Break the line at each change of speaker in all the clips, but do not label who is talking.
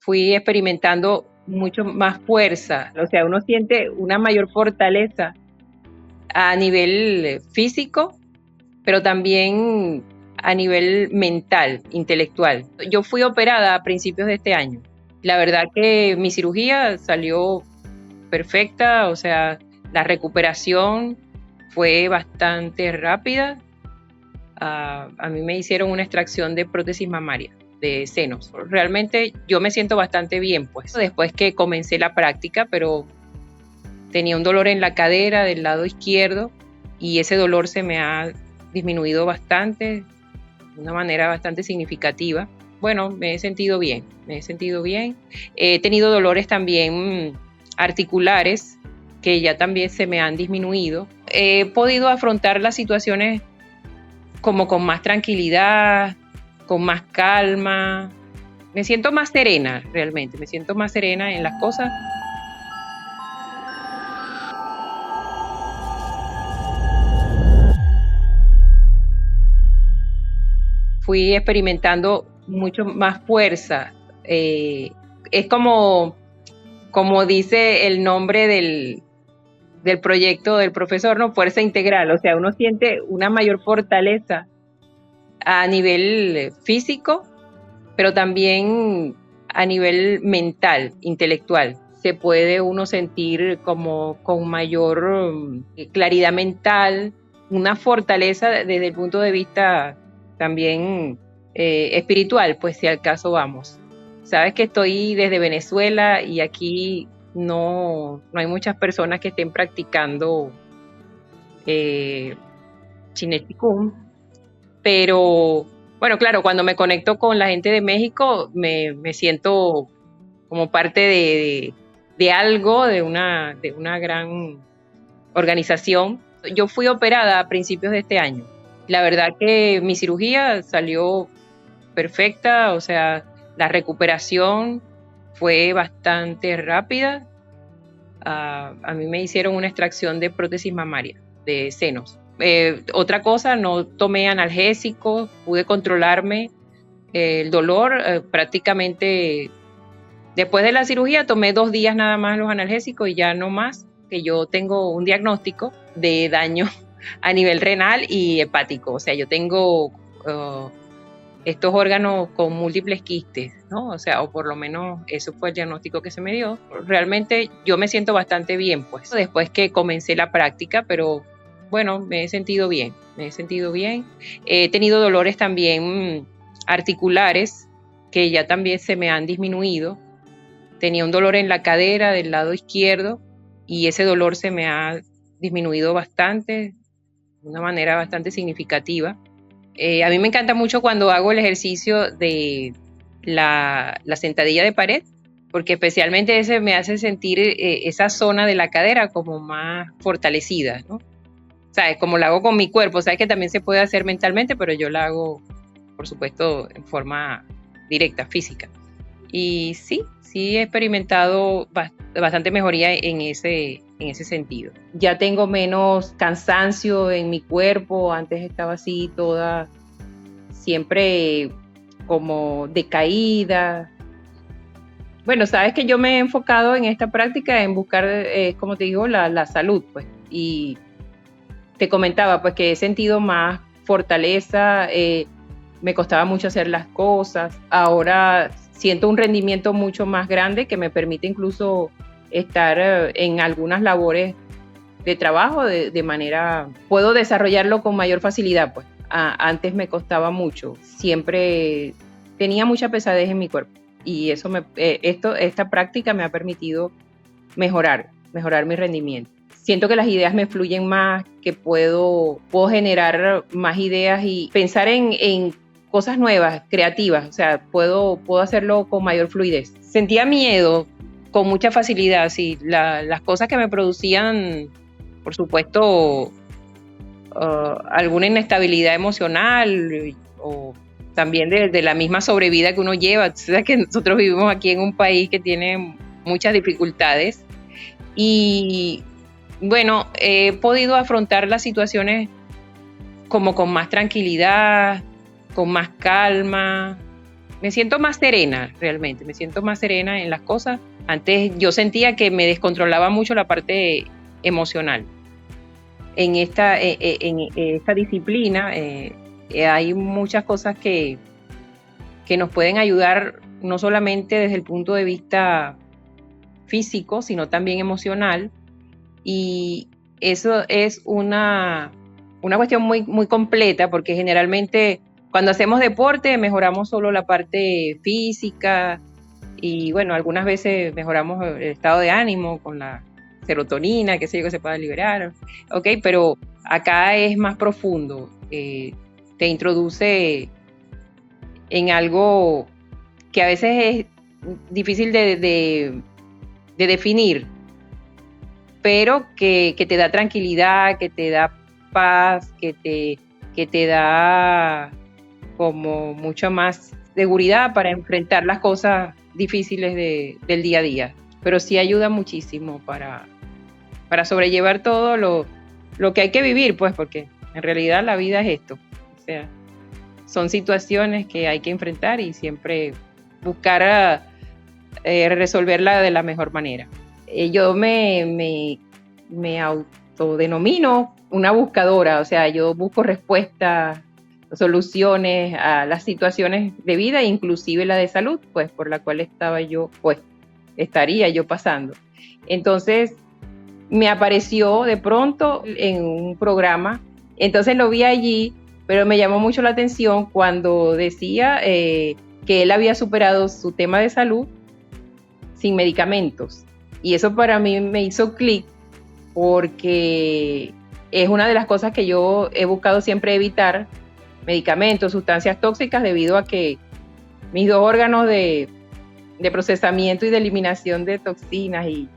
fui experimentando mucho más fuerza, o sea, uno siente una mayor fortaleza a nivel físico, pero también a nivel mental, intelectual. Yo fui operada a principios de este año. La verdad que mi cirugía salió perfecta, o sea, la recuperación fue bastante rápida. A mí me hicieron una extracción de prótesis mamaria, de senos. Realmente yo me siento bastante bien, pues, después que comencé la práctica, pero tenía un dolor en la cadera del lado izquierdo y ese dolor se me ha disminuido bastante, de una manera bastante significativa. Bueno, me he sentido bien. He tenido dolores también articulares que ya también se me han disminuido. He podido afrontar las situaciones como con más tranquilidad, con más calma. Me siento más serena, realmente. Me siento más serena en las cosas. Fui experimentando mucho más fuerza. Es como dice el nombre del proyecto del profesor, ¿no? Fuerza integral. O sea, uno siente una mayor fortaleza a nivel físico, pero también a nivel mental, intelectual. Se puede uno sentir como con mayor claridad mental, una fortaleza desde el punto de vista también espiritual, pues si al caso vamos. Sabes que estoy desde Venezuela y aquí no hay muchas personas que estén practicando Chinechicún, pero bueno, claro, cuando me conecto con la gente de México me siento como parte de algo, de una gran organización. Yo fui operada a principios de este año. La verdad que mi cirugía salió perfecta, o sea, la recuperación fue bastante rápida. A mí me hicieron una extracción de prótesis mamaria, de senos. Otra cosa, no tomé analgésicos, pude controlarme el dolor. Prácticamente después de la cirugía tomé 2 días nada más los analgésicos y ya no más, que yo tengo un diagnóstico de daño a nivel renal y hepático. O sea, yo tengo estos órganos con múltiples quistes, ¿no? O sea, o por lo menos eso fue el diagnóstico que se me dio. Realmente yo me siento bastante bien, pues, después que comencé la práctica, pero bueno, me he sentido bien. He tenido dolores también articulares que ya también se me han disminuido. Tenía un dolor en la cadera del lado izquierdo y ese dolor se me ha disminuido bastante, de una manera bastante significativa. A mí me encanta mucho cuando hago el ejercicio de la sentadilla de pared, porque especialmente ese me hace sentir esa zona de la cadera como más fortalecida, ¿no? ¿Sabes? Como la hago con mi cuerpo, sabes que también se puede hacer mentalmente, pero yo la hago, por supuesto, en forma directa, física. Y sí he experimentado bastante mejoría en ese sentido. Ya tengo menos cansancio en mi cuerpo, antes estaba así toda siempre como decaída. Bueno, sabes que yo me he enfocado en esta práctica en buscar, como te digo, la salud, pues. Y te comentaba, pues, que he sentido más fortaleza, me costaba mucho hacer las cosas. Ahora siento un rendimiento mucho más grande que me permite incluso estar en algunas labores de trabajo de manera, puedo desarrollarlo con mayor facilidad, pues. Antes me costaba mucho, siempre tenía mucha pesadez en mi cuerpo y eso esta práctica me ha permitido mejorar mi rendimiento. Siento que las ideas me fluyen más, que puedo generar más ideas y pensar en cosas nuevas, creativas, o sea, puedo hacerlo con mayor fluidez. Sentía miedo con mucha facilidad, sí, las cosas que me producían, por supuesto, alguna inestabilidad emocional o también de la misma sobrevida que uno lleva. O sea, que nosotros vivimos aquí en un país que tiene muchas dificultades y bueno, he podido afrontar las situaciones como con más tranquilidad, con más calma. me siento más serena, realmente, me siento más serena en las cosas. Antes yo sentía que me descontrolaba mucho la parte emocional. En esta disciplina hay muchas cosas que nos pueden ayudar, no solamente desde el punto de vista físico, sino también emocional. Y eso es una cuestión muy, muy completa, porque generalmente cuando hacemos deporte mejoramos solo la parte física y bueno, algunas veces mejoramos el estado de ánimo con la serotonina, que sé yo, que se pueda liberar, ¿ok? Pero acá es más profundo, te introduce en algo que a veces es difícil de definir, pero que te da tranquilidad, que te da paz, que te da como mucha más seguridad para enfrentar las cosas difíciles del día a día. Pero sí ayuda muchísimo para sobrellevar todo lo que hay que vivir, pues, porque en realidad la vida es esto. O sea, son situaciones que hay que enfrentar y siempre buscar resolverla de la mejor manera. Yo me autodenomino una buscadora, o sea, yo busco respuestas, soluciones a las situaciones de vida, inclusive la de salud, pues por la cual estaría yo pasando. Entonces, me apareció de pronto en un programa, entonces lo vi allí, pero me llamó mucho la atención cuando decía que él había superado su tema de salud sin medicamentos. Y eso para mí me hizo clic, porque es una de las cosas que yo he buscado siempre evitar: medicamentos, sustancias tóxicas, debido a que mis dos órganos de procesamiento y de eliminación de toxinas y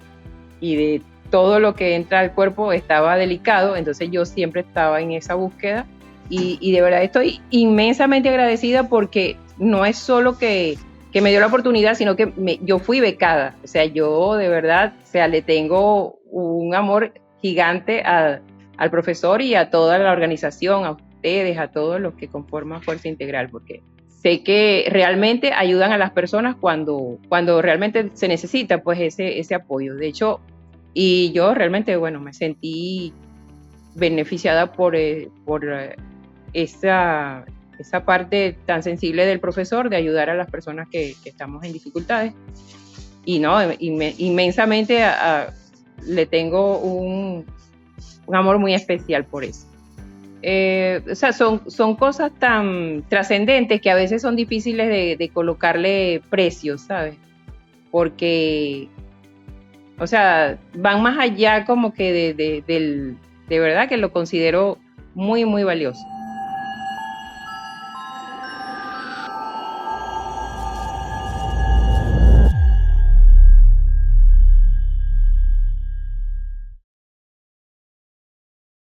de todo lo que entra al cuerpo estaba delicado. Entonces yo siempre estaba en esa búsqueda y de verdad estoy inmensamente agradecida, porque no es solo que me dio la oportunidad, sino que yo fui becada. O sea, yo de verdad, o sea, le tengo un amor gigante al profesor y a toda la organización, a ustedes, a todos los que conforman Fuerza Integral, porque sé que realmente ayudan a las personas cuando realmente se necesita, pues, ese apoyo. De hecho, y yo realmente, bueno, me sentí beneficiada por esa parte tan sensible del profesor, de ayudar a las personas que estamos en dificultades. Y no, inmensamente le tengo un amor muy especial por eso. O sea, son cosas tan trascendentes que a veces son difíciles de colocarle precios, ¿sabes? Porque, o sea, van más allá como que de verdad que lo considero muy, muy valioso.